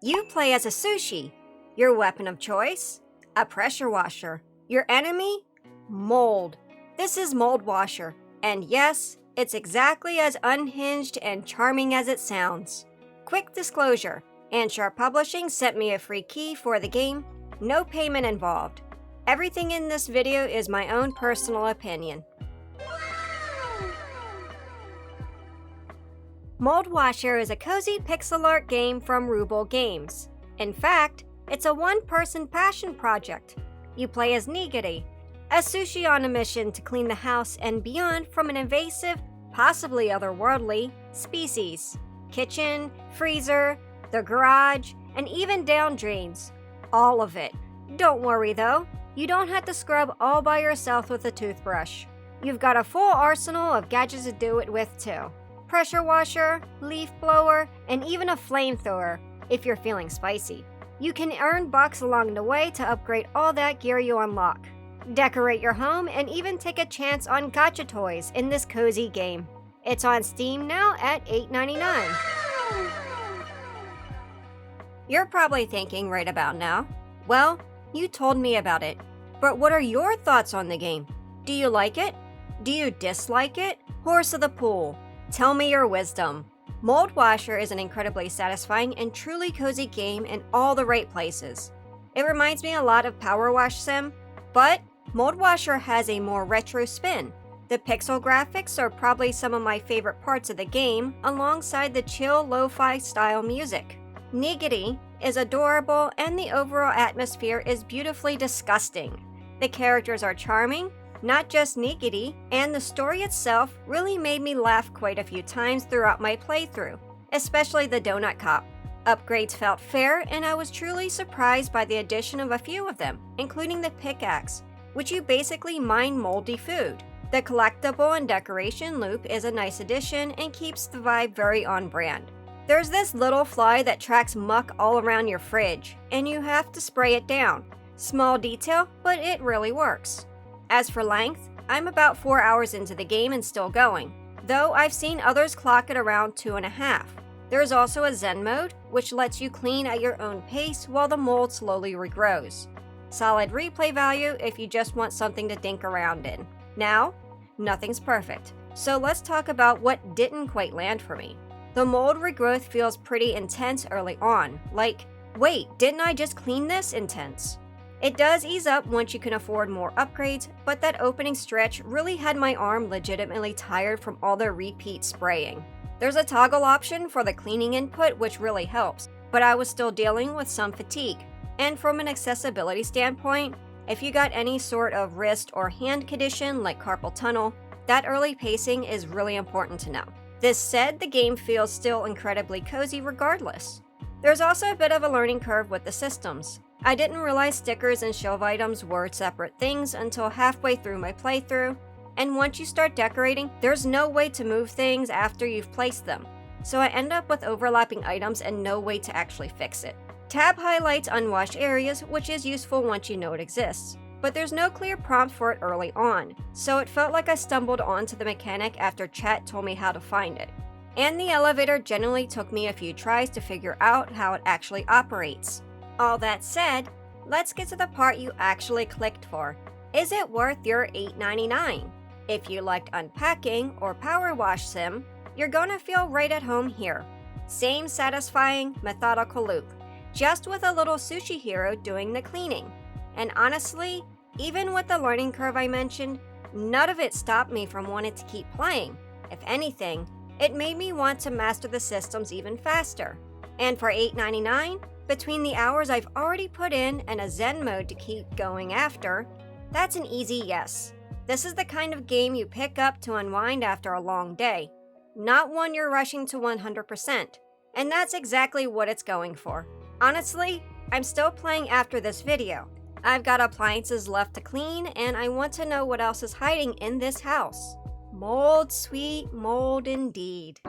You play as a sushi. Your weapon of choice? A pressure washer. Your enemy? Mold. This is Moldwasher, and yes, it's exactly as unhinged and charming as it sounds. Quick disclosure, Anshar Publishing sent me a free key for the game, no payment involved. Everything in this video is my own personal opinion. Moldwasher is a cozy pixel art game from Rubel Games. In fact, it's a one-person passion project. You play as Nigiri, a sushi on a mission to clean the house and beyond from an invasive, possibly otherworldly, species. Kitchen, freezer, the garage, and even down drains. All of it. Don't worry though, you don't have to scrub all by yourself with a toothbrush. You've got a full arsenal of gadgets to do it with too. Pressure washer, leaf blower, and even a flamethrower if you're feeling spicy. You can earn bucks along the way to upgrade all that gear you unlock. Decorate your home and even take a chance on gacha toys in this cozy game. It's on Steam now at $8.99. You're probably thinking right about now, well, you told me about it, but what are your thoughts on the game? Do you like it? Do you dislike it? Horse of the pool. Tell me your wisdom. Moldwasher is an incredibly satisfying and truly cozy game in all the right places. It reminds me a lot of powerwash sim, but Moldwasher has a more retro spin. The pixel graphics are probably some of my favorite parts of the game, alongside the chill lo-fi style music. Nigiri is adorable and the overall atmosphere is beautifully disgusting. The characters are charming, not just Nigiri, and the story itself really made me laugh quite a few times throughout my playthrough, especially the Donut Cop. Upgrades felt fair, and I was truly surprised by the addition of a few of them, including the pickaxe, which you basically mine moldy food. The collectible and decoration loop is a nice addition and keeps the vibe very on brand. There's this little fly that tracks muck all around your fridge, and you have to spray it down. Small detail, but it really works. As for length, I'm about 4 hours into the game and still going, though I've seen others clock it around 2.5. There's also a Zen mode, which lets you clean at your own pace while the mold slowly regrows. Solid replay value if you just want something to dink around in. Now, nothing's perfect, so let's talk about what didn't quite land for me. The mold regrowth feels pretty intense early on, like, wait, didn't I just clean this intense? It does ease up once you can afford more upgrades, but that opening stretch really had my arm legitimately tired from all the repeat spraying. There's a toggle option for the cleaning input which really helps, but I was still dealing with some fatigue. And from an accessibility standpoint, if you got any sort of wrist or hand condition like carpal tunnel, that early pacing is really important to know. This said, the game feels still incredibly cozy regardless. There's also a bit of a learning curve with the systems. I didn't realize stickers and shelf items were separate things until halfway through my playthrough, and once you start decorating, there's no way to move things after you've placed them, so I end up with overlapping items and no way to actually fix it. Tab highlights unwashed areas, which is useful once you know it exists, but there's no clear prompt for it early on, so it felt like I stumbled onto the mechanic after chat told me how to find it. And the elevator generally took me a few tries to figure out how it actually operates. All that said, let's get to the part you actually clicked for. Is it worth your $8.99? If you liked unpacking or power wash sim, you're gonna feel right at home here. Same satisfying, methodical loop, just with a little sushi hero doing the cleaning. And honestly, even with the learning curve I mentioned, none of it stopped me from wanting to keep playing. If anything, it made me want to master the systems even faster. And for $8.99, between the hours I've already put in and a Zen mode to keep going after, that's an easy yes. This is the kind of game you pick up to unwind after a long day, not one you're rushing to 100%, and that's exactly what it's going for. Honestly, I'm still playing after this video. I've got appliances left to clean, and I want to know what else is hiding in this house. Mold, sweet mold indeed.